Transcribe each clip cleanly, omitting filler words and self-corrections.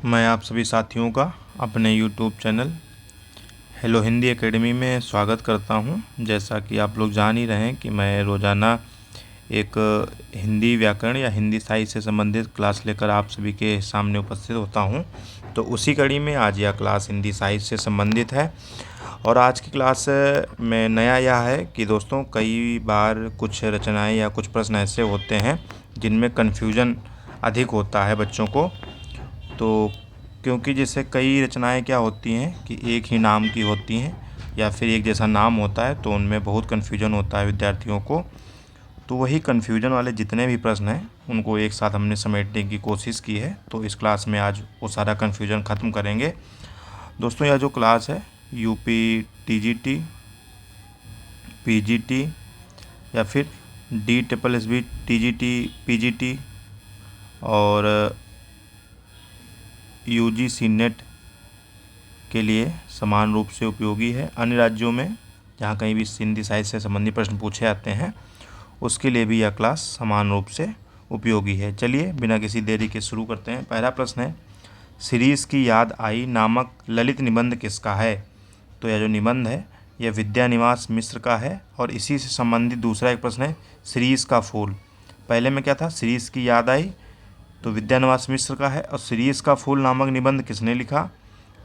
मैं आप सभी साथियों का अपने YouTube channel hello Hindi academy में स्वागत करता हूं। जैसा कि आप लोग जान ही रहे हैं कि मैं रोज़ाना एक हिंदी व्याकरण या हिंदी साहित्य से संबंधित क्लास लेकर आप सभी के सामने उपस्थित होता हूं। तो उसी कड़ी में आज यह क्लास हिंदी साहित्य से संबंधित है। और आज की क्लास में नया यह है कि दोस्तों, कई बार कुछ रचनाएं या कुछ प्रश्न ऐसे होते हैं जिनमें कन्फ्यूजन अधिक होता है बच्चों को। तो क्योंकि जैसे कई रचनाएं क्या होती हैं कि एक ही नाम की होती हैं या फिर एक जैसा नाम होता है, तो उनमें बहुत कन्फ्यूजन होता है विद्यार्थियों को। तो वही कन्फ्यूजन वाले जितने भी प्रश्न हैं उनको एक साथ हमने समेटने की कोशिश की है। तो इस क्लास में आज वो सारा कन्फ्यूजन ख़त्म करेंगे। दोस्तों, यह जो क्लास है यूपी टीजीटी, पीजीटी या फिर DSSB टीजीटी, पीजीटी और यूजीसी नेट के लिए समान रूप से उपयोगी है। अन्य राज्यों में जहाँ कहीं भी हिंदी साहित्य से संबंधित प्रश्न पूछे जाते हैं उसके लिए भी यह क्लास समान रूप से उपयोगी है। चलिए बिना किसी देरी के शुरू करते हैं। पहला प्रश्न है, शिरीष की याद आई नामक ललित निबंध किसका है? तो यह जो निबंध है यह विद्यानिवास मिश्र का है। और इसी से संबंधित दूसरा एक प्रश्न है, शिरीष का फूल। पहले में क्या था, शिरीष की याद आई तो विद्यानिवास मिश्र का है। और शिरीष का फूल नामक निबंध किसने लिखा?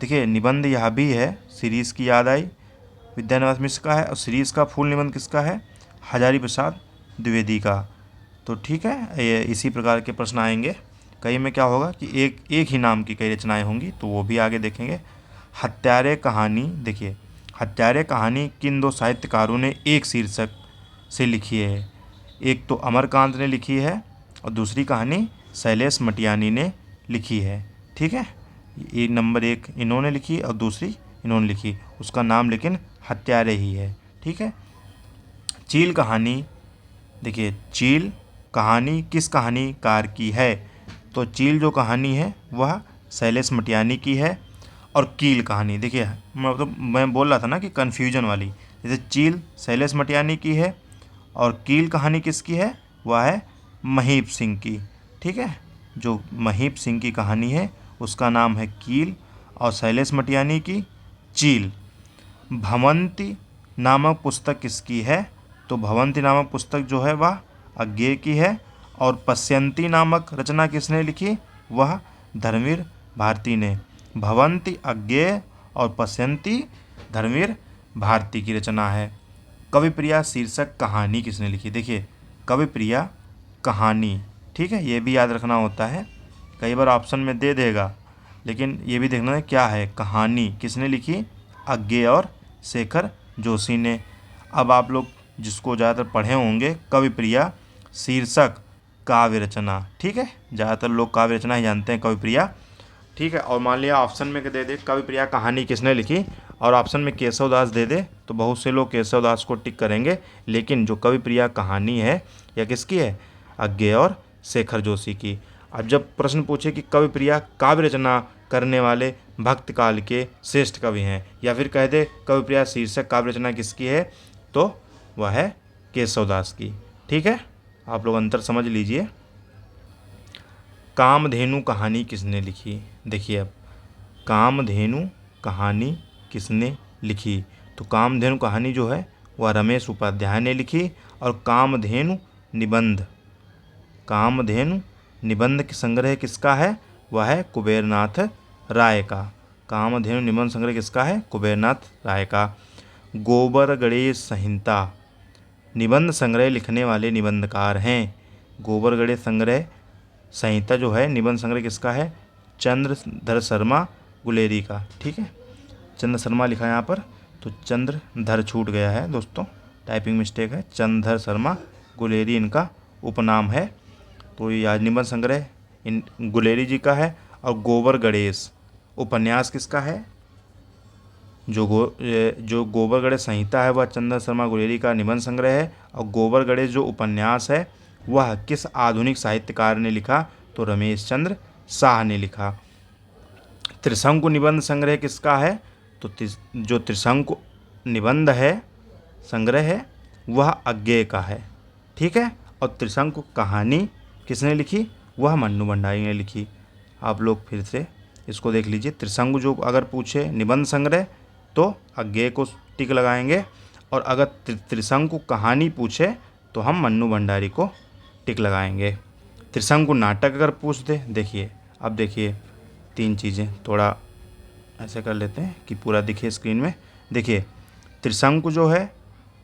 देखिए, निबंध यह भी है, शिरीष की याद आई विद्यानिवास मिश्र का है। और शिरीष का फूल निबंध किसका है? हजारी प्रसाद द्विवेदी का। तो ठीक है, ये इसी प्रकार के प्रश्न आएंगे। कई में क्या होगा कि एक ही नाम की कई रचनाएं होंगी, तो वो भी आगे देखेंगे। हत्यारे कहानी, देखिए हत्यारे कहानी किन दो साहित्यकारों ने एक शीर्षक से लिखी है? एक तो अमरकांत ने लिखी है और दूसरी कहानी शैलेश मटियानी ने लिखी है। ठीक है, ये नंबर एक इन्होंने लिखी और दूसरी इन्होंने लिखी, उसका नाम लेकिन हत्यारे ही है। ठीक है। चील कहानी, देखिए चील कहानी किस कहानीकार की है? तो चील जो कहानी है वह शैलेश मटियानी की है। और कील कहानी, देखिए मैं बोल रहा था ना कि कन्फ्यूजन वाली, जैसे चील शैलेश मटियानी की है और कील कहानी किसकी है? वह है महीप सिंह की। ठीक है, जो महीप सिंह की कहानी है उसका नाम है कील और शैलेश मटियानी की चील। भवंती नामक पुस्तक किसकी है? तो भवंती नामक पुस्तक जो है वह अज्ञेय की है। और पश्यंती नामक रचना किसने लिखी? वह धर्मवीर भारती ने। भवंती अज्ञेय और पश्यंती धर्मवीर भारती की रचना है। कविप्रिया शीर्षक कहानी किसने लिखी? देखिए कविप्रिया कहानी, ठीक है, ये भी याद रखना होता है। कई बार ऑप्शन में दे देगा, लेकिन ये भी देखना है क्या है। कहानी किसने लिखी? अज्ञेय और शेखर जोशी ने। अब आप लोग जिसको ज़्यादातर पढ़े होंगे, कविप्रिया शीर्षक काव्य रचना, ठीक है, ज़्यादातर लोग काव्य रचना ही जानते हैं कविप्रिया। ठीक है, और मान लिया ऑप्शन में दे दे कविप्रिया कहानी किसने लिखी और ऑप्शन में केशवदास दे दे, तो बहुत से लोग केशवदास को टिक करेंगे। लेकिन जो कविप्रिया कहानी है यह किसकी है? अज्ञेय और शेखर जोशी की। अब जब प्रश्न पूछे कि कविप्रिया काव्य रचना करने वाले भक्त काल के श्रेष्ठ कवि हैं, या फिर कह दे कविप्रिया शीर्षक काव्य रचना किसकी है, तो वह है केशवदास की। ठीक है, आप लोग अंतर समझ लीजिए। कामधेनु कहानी किसने लिखी? देखिए अब कामधेनु कहानी किसने लिखी? तो कामधेनु कहानी जो है वह रमेश उपाध्याय ने लिखी। और कामधेनु निबंध के संग्रह किसका है? वह है कुबेरनाथ राय का। कामधेनु निबंध संग्रह किसका है? कुबेरनाथ राय का। गोबर गणेश संहिता निबंध संग्रह लिखने वाले निबंधकार हैं। गोबर गणेश संग्रह संहिता जो है निबंध संग्रह किसका है? चंद्रधर शर्मा गुलेरी का। ठीक है, चंद्र शर्मा लिखा है यहाँ पर, तो चंद्रधर छूट गया है दोस्तों, टाइपिंग मिस्टेक है। चंद्रधर शर्मा गुलेरी इनका उपनाम है। तो ये आज निबंध संग्रह इन गुलेरी जी का है। और गोबर गणेश उपन्यास किसका है? जो गोबर गणेश संहिता है वह चंद्र शर्मा गुलेरी का निबंध संग्रह है। और गोबर गणेश जो उपन्यास है वह किस आधुनिक साहित्यकार ने लिखा? तो रमेश चंद्र शाह ने लिखा। त्रिशंकु निबंध संग्रह किसका है? तो जो त्रिशंकु निबंध है संग्रह है वह अज्ञेय का है। ठीक है, और त्रिशंकु कहानी किसने लिखी? वह मन्नू भंडारी ने लिखी। आप लोग फिर से इसको देख लीजिए। त्रिशंकु जो अगर पूछे निबंध संग्रह तो अज्ञेय को टिक लगाएंगे, और अगर त्रिशंकु कहानी पूछे तो हम मन्नू भंडारी को टिक लगाएंगे। त्रिशंकु नाटक अगर पूछ दे, देखिए अब देखिए 3 चीज़ें, थोड़ा ऐसे कर लेते हैं कि पूरा दिखे स्क्रीन में। देखिए त्रिशंकु जो है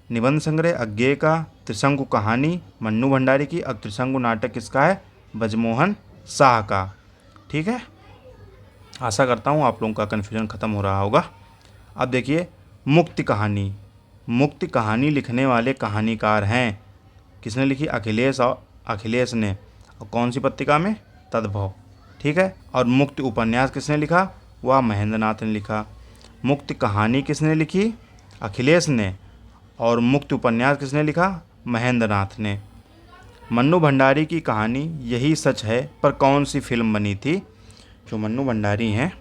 निबंध संग्रह अज्ञेय का, त्रिशंकु कहानी मन्नू भंडारी की, और त्रिशंकु नाटक किसका है? ब्रजमोहन शाह का। ठीक है, आशा करता हूँ आप लोगों का कन्फ्यूजन ख़त्म हो रहा होगा। अब देखिए मुक्ति कहानी, मुक्ति कहानी लिखने वाले कहानीकार हैं, किसने लिखी? अखिलेश, और अखिलेश ने, और कौन सी पत्रिका में? तद्भव। ठीक है, और मुक्ति उपन्यास किसने लिखा? वह महेंद्र नाथ ने लिखा। मुक्ति कहानी किसने लिखी? अखिलेश ने, और मुक्ति उपन्यास किसने लिखा? महेंद्र नाथ ने। मन्नू भंडारी की कहानी यही सच है पर कौन सी फिल्म बनी थी? जो मन्नू भंडारी हैं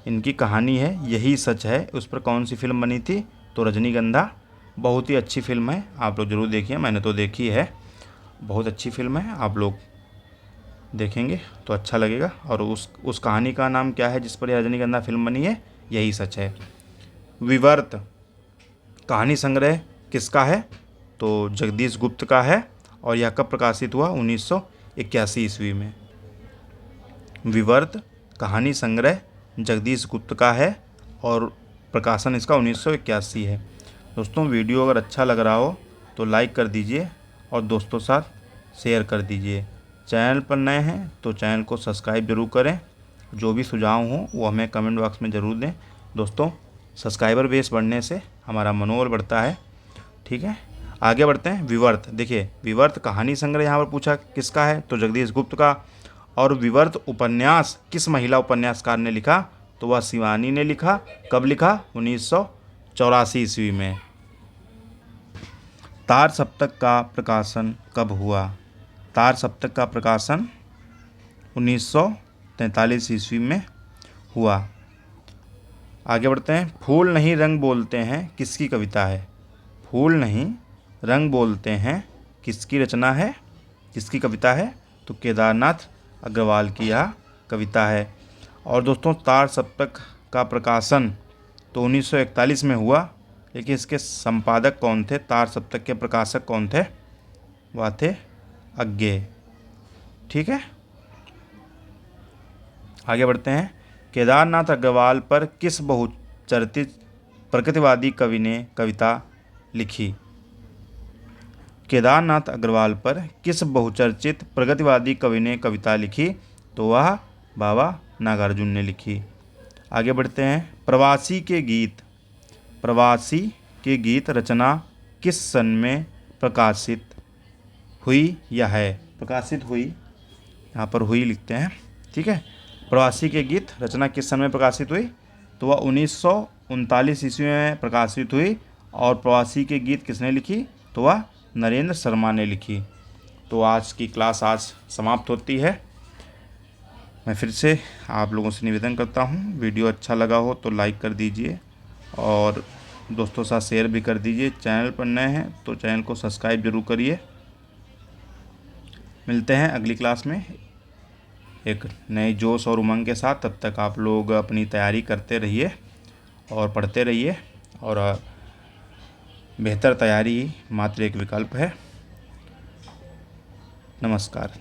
इनकी कहानी है यही सच है, उस पर कौन सी फिल्म बनी थी? तो रजनीगंधा। बहुत ही अच्छी फिल्म है, आप लोग ज़रूर देखिए, मैंने तो देखी है, बहुत अच्छी फिल्म है, आप लोग देखेंगे तो अच्छा लगेगा। और उस कहानी का नाम क्या है जिस पर यह रजनीगंधा फिल्म बनी है? यही सच है। विवर्त कहानी संग्रह किसका है? तो जगदीश गुप्त का है, और यह कब प्रकाशित हुआ? 1981 ईस्वी में। विवर्त कहानी संग्रह जगदीश गुप्त का है, और प्रकाशन इसका 1981 है। दोस्तों वीडियो अगर अच्छा लग रहा हो तो लाइक कर दीजिए और दोस्तों साथ शेयर कर दीजिए। चैनल पर नए हैं तो चैनल को सब्सक्राइब जरूर करें। जो भी सुझाव हों वो हमें कमेंट बॉक्स में ज़रूर दें। दोस्तों सब्सक्राइबर बेस बढ़ने से हमारा मनोबल बढ़ता है। ठीक है, आगे बढ़ते हैं। विवर्त, देखिए विवर्त कहानी संग्रह यहाँ पर पूछा किसका है? तो जगदीश गुप्त का। और विवर्त उपन्यास किस महिला उपन्यासकार ने लिखा? तो वह शिवानी ने लिखा। कब लिखा? 1984 ईस्वी में। तार सप्तक का प्रकाशन कब हुआ? तार सप्तक का प्रकाशन 1943 ईस्वी में हुआ। आगे बढ़ते हैं। फूल नहीं रंग बोलते हैं किसकी कविता है? फूल नहीं रंग बोलते हैं किसकी रचना है, किसकी कविता है? तो केदारनाथ अग्रवाल की यह कविता है। और दोस्तों तार सप्तक का प्रकाशन तो 1941 में हुआ, लेकिन इसके संपादक कौन थे? तार सप्तक के प्रकाशक कौन थे? वह थे अज्ञेय। ठीक है, आगे बढ़ते हैं। केदारनाथ अग्रवाल पर किस बहुचर्चित प्रकृतिवादी कवि ने कविता लिखी? केदारनाथ अग्रवाल पर किस बहुचर्चित प्रगतिवादी कवि ने कविता लिखी? तो वह बाबा नागार्जुन ने लिखी। आगे बढ़ते हैं। प्रवासी के गीत, प्रवासी के गीत रचना किस सन में प्रकाशित हुई या है? प्रकाशित हुई, यहाँ पर हुई लिखते हैं। ठीक है, प्रवासी के गीत रचना किस सन में प्रकाशित हुई? तो वह 1939 ईस्वी में प्रकाशित हुई। और प्रवासी के गीत किसने लिखी? तो वह नरेंद्र शर्मा ने लिखी। तो आज की क्लास आज समाप्त होती है। मैं फिर से आप लोगों से निवेदन करता हूँ, वीडियो अच्छा लगा हो तो लाइक कर दीजिए और दोस्तों साथ शेयर भी कर दीजिए। चैनल पर नए हैं तो चैनल को सब्सक्राइब जरूर करिए। मिलते हैं अगली क्लास में एक नए जोश और उमंग के साथ। तब तक आप लोग अपनी तैयारी करते रहिए और पढ़ते रहिए, और बेहतर तैयारी मात्र एक विकल्प है। नमस्कार।